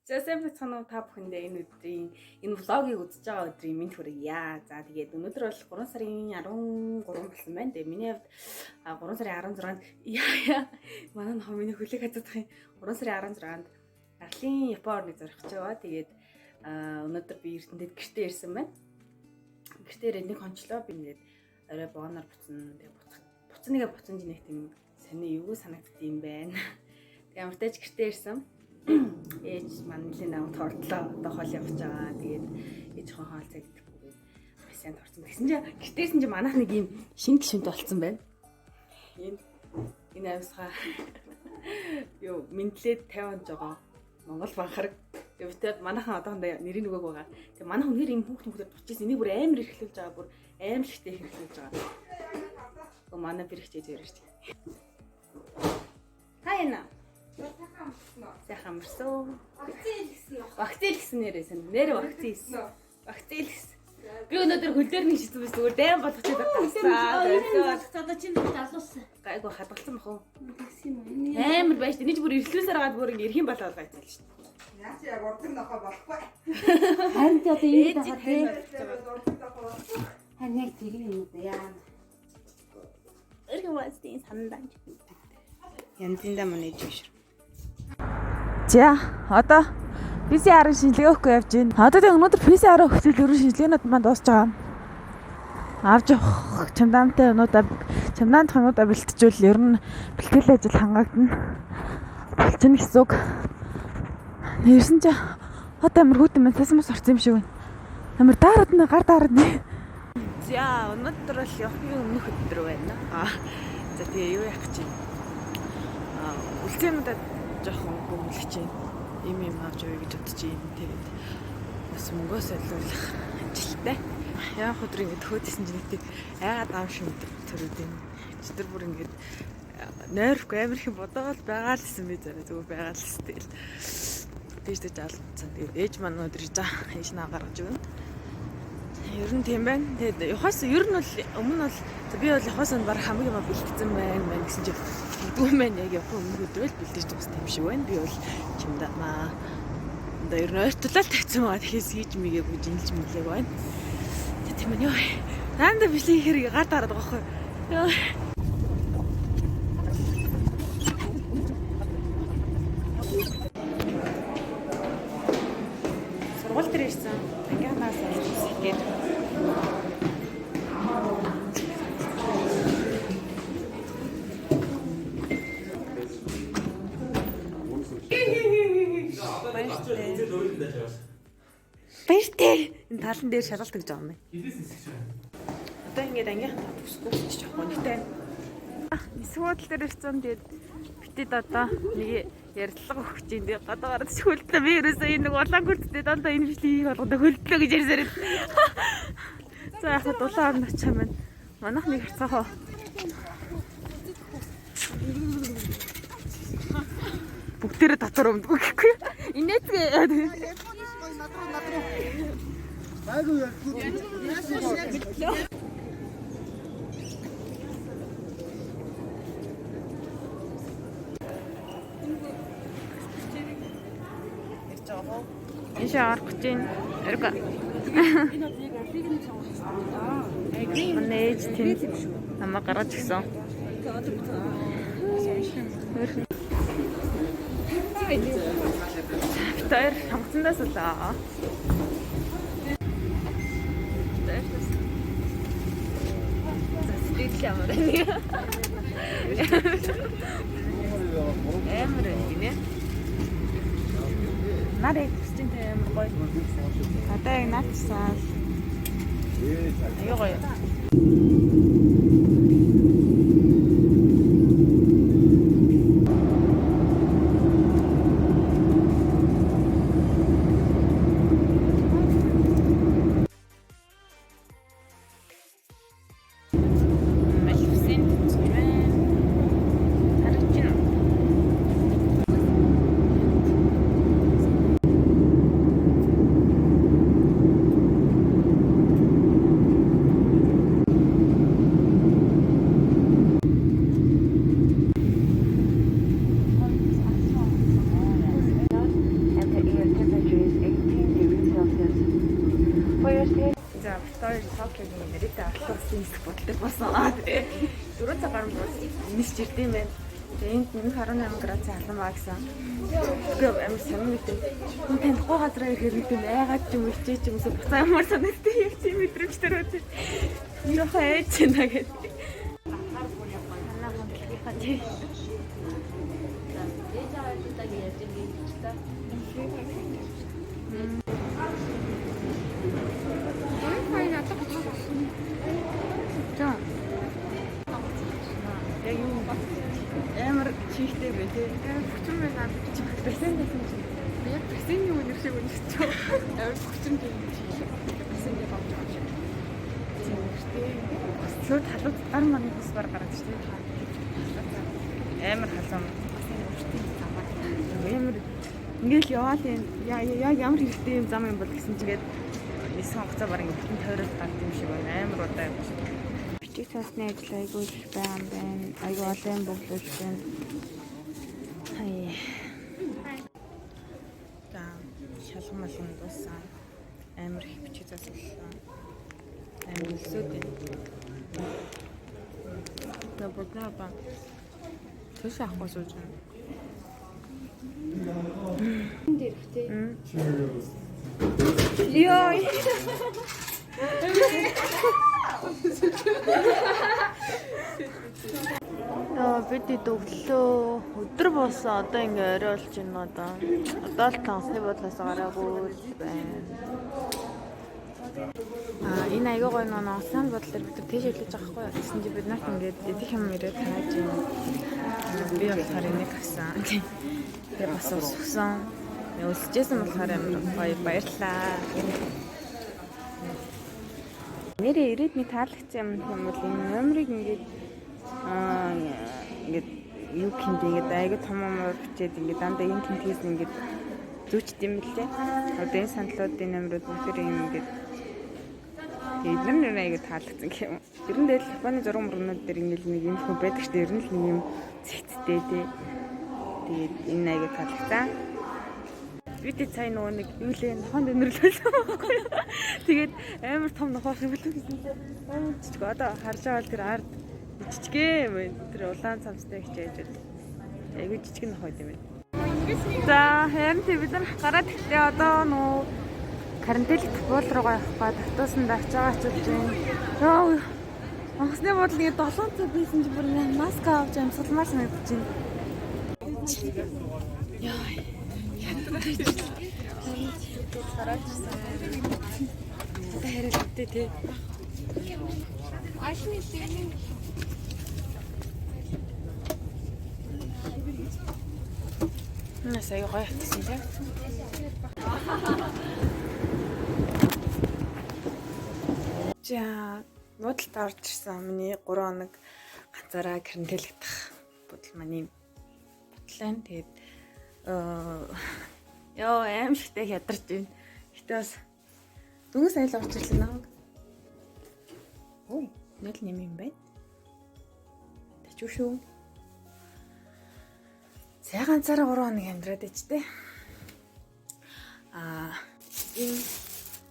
За сайн бацхан уу та бүхэндээ энэ өдрийн энэ влогийг үзэж байгаа өдрийн минь хүргье. За тэгээд өнөөдөр бол 3 сарын 13 болсон байна. Тэгээд миний хувьд 3 сарын 16-нд манай нөхөмний хүлээг хацаадах юм. 3 сарын 16-нд Арлын Япон орныг зорих гэж байгаа. Тэгээд өнөөдөр би Эрдэнэтэд гэртээ ирсэн байна. Гэртээ нэг хончлоо би ингээд орой бооноор буцна. Тэгээд буцныгаа буцанж нэг тийм сони юу санагдд юм байна. Тэгээд амартай ч гэртээ ирсэн. Ээж маань нэлийн намайг тордлоо. Одоо хоол явж байгаа. Тэгээд ээж хон хоол цаг идэхгүй. Сайн торсон. Тэгсэн чинь гэртээсэн чинь манайх нэг юм шинэ гişүнт болсон байна. Энэ авсгаа юу мэдлээд 50 онж байгаа. Монгол банхараг. Тэгээд манайхан одоохондоо нэрийн нөгөөг байгаа. Тэгээд манайх үнээр юм хүүхдүүд тучижсэн. Энийг бүр амар эрхлүүлж байгаа. Бүр амар ихтэй эрхлүүлж байгаа. Гоо манай бэрхжээ зөрөж шүү дээ. Хайна. Сайхан амарсан. Вакцин гэсэн нэрээсэн. Нэр вакцин хийсэн. Вакцин хийсэн. Би өнөөдөр хөлдөр нэг шийдсэн байсан. Зүгээр дайм болгочиход байсан. Одоо чинь залуусан. Гайгүй хадгалсан бах уу? Амар байж тээ. Нэг бүр эрслүүлсээр хагаад бүр ингэ эрхийн болоод байцаал шүү дээ. Яач яг урдын нохоо болохгүй. Харин одоо энэ дахад тийм. Харин яг тийм юм уу яа. Эргэн вастын сандаа. Янзында мөн ээж биш. За одоо PCR-ын шинжилгээ өгөхгүй явж байна. Одоо тэг өнөөдөр PCR өгсөн ерөн шинжилгээнүүд маань дуусж байгаа. Авч явах чамдаантай өнөөдөр бэлтжүүл ер нь бэлтгэл ажил хангагдана. Болчихно гэсэн үг. Нэрсэн чи одоо амар хүүтэн маань тасмас орсон юм шиг байна. Амар гар дараад нэ. За өнөөдөр бол явахын өмнөх өдөр байна. За тэгээ юу яах гэж байна? Үлцэнүүдэд жоохон гүмлэж чинь юм авч явъя гэж бодож юм. Тэгээд бас мөнгөөс олуулах ажилтай. Яах өдөр ингэ төхөөдсөн чинь нэг айгаад аав шиг төрөөд юм. Өдөр бүр ингэ нойрхгүй амар их бодоол байгаа л гэсэн би зүгээр байгаа л гэсэн. Тэгэл тийштэй жаалцсан. Тэгээд ээж маань өнөдөр ээж наа гаргаж өгнө. Ер нь тийм байна. Тэгээд явахаас ер нь бол өмнө бол би бол явахаас нь баг хамгийн юм бэлтгэсэн байна гэсэн чинь дүү маань яг явах өмнө өдрөө л бэлдэж дууссан юм шиг байна. Би бол чимдаа одоо ер нь ойртолол тавьсан байгаа. Тэгэхээс хийж мэгээ бүжинлж мэглээг байна. Тийм ээ. Наанда бэлэн хэрэг гар дараад байгаа байхгүй юу? Сургууль дээр ирсэн. Ангианаас ирсэн. Баяртай. Энэ талан дээр шалгалт гэж байгаа юм. Одоо ингээд ангийнхаа төгсгөө ч жоохон нэгтэй. Эсвэл дээр ирсэн тэгээд битэд одоо нэг ярилцлага өгч юм. Тэгээд гадаа гараад хөлтлөө би ерөөсөө энэ нэг улаан гүрдтэй дандаа энэ бичлэг хийх болгоно хөлтлөө гэж ярьсаар. За яг дулаан орно ч юм байна. Манайх нэг харцаахаа. Бүгдээрээ татвар өмдгөө гэхгүй. Инээдгээ. Айгуу яг. Энэ шаар хүчин эргэ. Нээж тийм намаа гараад гисэн. Тэр хамцандаас л аа. Сэтгэл ямар гинэ. Нарыг хүссэн тийм гоё. Одоо яг наадсан. Аюу гоё. хоёр Токиогийн нэрэтэй автобусын хэсэг бодлого болсон. Тэгээ 4 цаг гарсан бус нисч ирдэм байх. Тэгээ энд 18 градусын халуун байгаа гэсэн. Тэгээ амар сонир мэдээ. Хүн танихгүй газараа ирэхээр мэдээ айгаад ч юм уу хичээж юм уу буцаа ямар санагддаг юм чи мэдрэмж төрөөд. Яхаа ээж нэ гэдэг. Ахаар бүр яваа. Танаа хондлохын хажи. Амар чихтэй бай тээ. Хүчрэн байна аа чи персент гэсэн чинь. Яг персентийн үнэр шиг үнэрч чаа. Амар хүчрэн тийм чи. Персентийн бомж байгаа шиг. Шууд халууд гар маны бус бар гараад шүү дээ. Амар халуун. Амар ингээл яваал юм. Яг ямар хэрэгтэй юм зам юм бол гэсэн чигээд нисэн хугацаа баран бүтэн тойрол гард юм шиг байна. Амар удаа явж. Бичиг цаасны ажил айгүй их байгаа юм байна. Айгүй олон бөглөж байна. Хай. За шалган малган дууссан. Амар их бичиг цаас боллоо. Амар өсөөд байна. На боднаа ба. Тэш авахгүй сууж байна. Энд ирэхтэй. Йой. Бид өглөө өдөр босоо одоо ингээ орой болж байна одоо. Одоо л тансны бодлоос гараагүй байна. Энэ аягүй гоё нөө сан бодлоор бид тийш хэлж байгаа хгүй юу. Тэгсэн чи бид нарт ингээд идэх юм ирээд тааж юм. Би болохоор энийг авсан. Тэгээ бас өссөн. Өсөжсэн болохоор амар гоё баярлаа. Нэрээ ирээдний таалагдсан юм бол энэ номерыг ингээд юу гэмдэ ингээд аягүй том номер бичээд ингээд дандаа энэ тэнхээс ингээд зүүчт юм бэлээ. Одоо энэ саналуудын номерууд үнэхээр юм ингээд эдгээр нэр аягүй таалагдсан гэх юм. Ер нь л Японы зураг мөрнүүд дээр ингээд нэг юм хөө байдаг ч ер нь л нэг юм зэгцтэй тий. Тэгээд энэ аягүй таалагдсан. Бид цай нөгөө нэг юу лээ нохонд өнөрлөлсөн байхгүй юу. Тэгээд амар том нохоо хөвлөв гэсэн чинь амар жижиг одоо харж байгаа бол тэр ард жижигхэн юм байна. Тэр улаан цамцтай хичээж байна. Айгүй жижиг нохоо юм байна. За харин бид нар гараад ихтэй одоо нөө карантин буур руугаа явах гээд автобусанд авч байгаа ч гэж байна. Йоо анхны бодол ингэ 7 цаг байсан чи бүр ингэ маска авч амьсгалмаар санагдаж байна. Яа Хараачихсан. Одоо харагдтээ тий. Ашны тийм. Насаа гоё хатсан тий. За, бодолд орж ирсэн. Миний 3 хоног ганцаараа карантинлагдах бодол маань бодлоо. Тэгээд ёо аимшигтэй хядарч байна. Гэтэ бас дөнгөс айл орж ирлээ намайг. Ой, нэл нэм юм байна. Тэчүү шүү. Сая ганцаараа 3 хоног амьдраад ичтэй. Ийм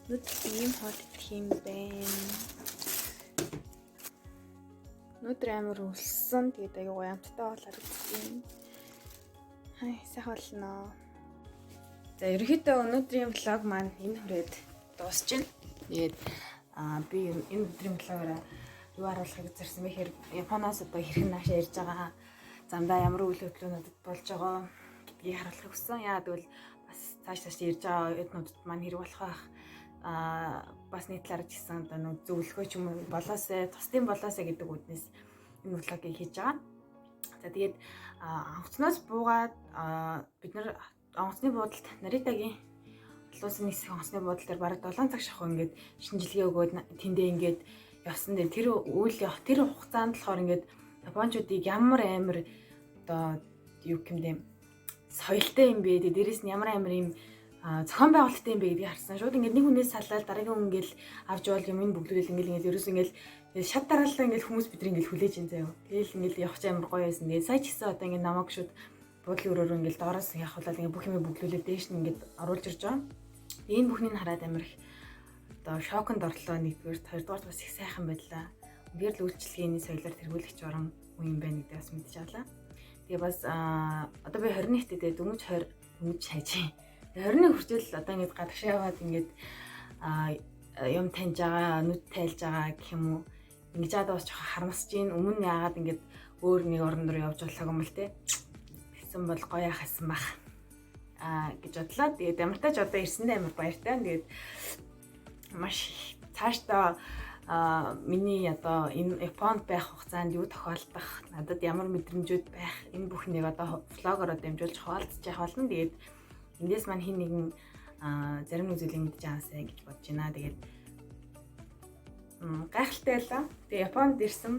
нүд ийм хот идэх юм байна. Нүд амар өлсөн. Тэгээд аягүй ямттай болоод ирсэн. Хай сайхан болно. За ерөнхийдөө өнөөдрийн влог маань энэ хүрээд дуусч байна. Тэгээд би энэ өдрийн влогоор юу харуулахыг зорьсон бэ гэхээр Японоос одоо хэрхэн наашаа ирж байгаа, замдаа ямар үйл хөдлөлтүүд болж байгаа гэдгийг харуулахыг хүссэн. Яагаад гэвэл бас цааш ирж байгаа эднүүдэд маань хэрэг болох байх бас нийтлэр ч гэсэн одоо нэг зөвлөгөө ч юм уу болоосай, тусдын болоосай гэдэг үднээс энэ влогийг хийж байгаа. За тэгээд онгоцноос буугаад бид нар онгоцны буудалд Наритагийн улсын нийслэг онгоцны буудал дээр бараг 7 цаг шахуу ингээд шинжилгээ өгөөд тэндээ ингээд явсан дээр тэр үйл явах тэр хугацаанд болохоор ингээд японочдыг ямар амар одоо юу гэмдэ соёлтой юм бэ, дээрээс нь ямар амар юм зохион байгуулалттай юм бэ гэдгийг харсан. Шууд ингээд нэг хүнээс салаад дараагийн хүн ингээд авч явал юм энэ бүглүүл ингээд ерөөс ингээд шат дараалал ингээд хүмүүс бидний ингээд хүлээж ин заяа. Тэгэл ингээд явах ч амар гоё байсан. Тэгээд сая ч гэсэн одоо ингээд намайг шууд буудлын өрөөрөө ингээд доороос явахлаа ингээд бүх юм бүглүүлээд дээш нь ингээд оруулж ирж байгаа. Энэ бүхнийг хараад амар их одоо шоконд орлоо нэгдүгээр, хоёрдугаар бас их сайхан байлаа. Үнээр л үйлчлэгээний соёлоор тэргүүлэгч орон үе юм байна гэдэг бас мэдэж авлаа. Тэгээ бас одоо би 21-т дээ дөнгөж 20 хайж. 21 хүртэл одоо ингэж гадагшаа яваад ингэж юм таньж байгаа, нүд тайлж байгаа гэх юм уу. Ингэж одоо бас жоохон харамсаж гин өмнө нь яагаад ингэж өөр нэг орон руу явж болох юм бол те. Тэгсэн бол гоё хасан баг. Гэж бодлоо. Тэгээд ямар тач одоо ирсэндээ амар баяртай. Тэгээд маш цаашдаа миний одоо энэ Японд байх хугацаанд юу тохиолдох, надад ямар мэдрэмжүүд байх, энэ бүхнийг одоо влогоор дамжуулж хуваалцаж явах болно. Тэгээд эндээс маань хин нэгэн зарим үзүүлэг мэдж аасаа гэж бодож байна. Тэгээд гайхалтай байлаа. Тэгээд Японд ирсэн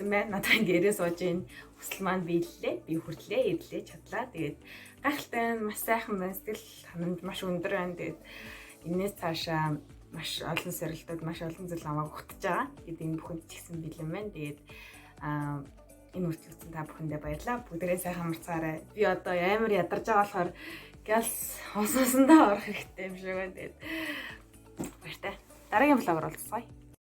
байна. Надад ингэ ирээ сууж ийн хүсэл маань биеллээ. Би хүртлээ, ирлээ, чадлаа. Тэгээд гайхалтай маш сайхан байна. Сэтгэл ханамж маш өндөр байна. Тэгээд энэс цаашаа маш олон сорилтууд, маш олон зүйл намайг ухтаж байгаа. Тэгээд энэ бүхэнд ч ихсэн бэлэн байна. Тэгээд энэ үргэлжлүүлсэн та бүхэндээ баярлалаа. Бүгдээрээ сайхан амарцгаарай. Би одоо амар ядарч байгаа болохоор галс хосоосондоо орох хэрэгтэй юм шиг байна. Тэгээд баяртай. Дараагийн влогоор уулзъя.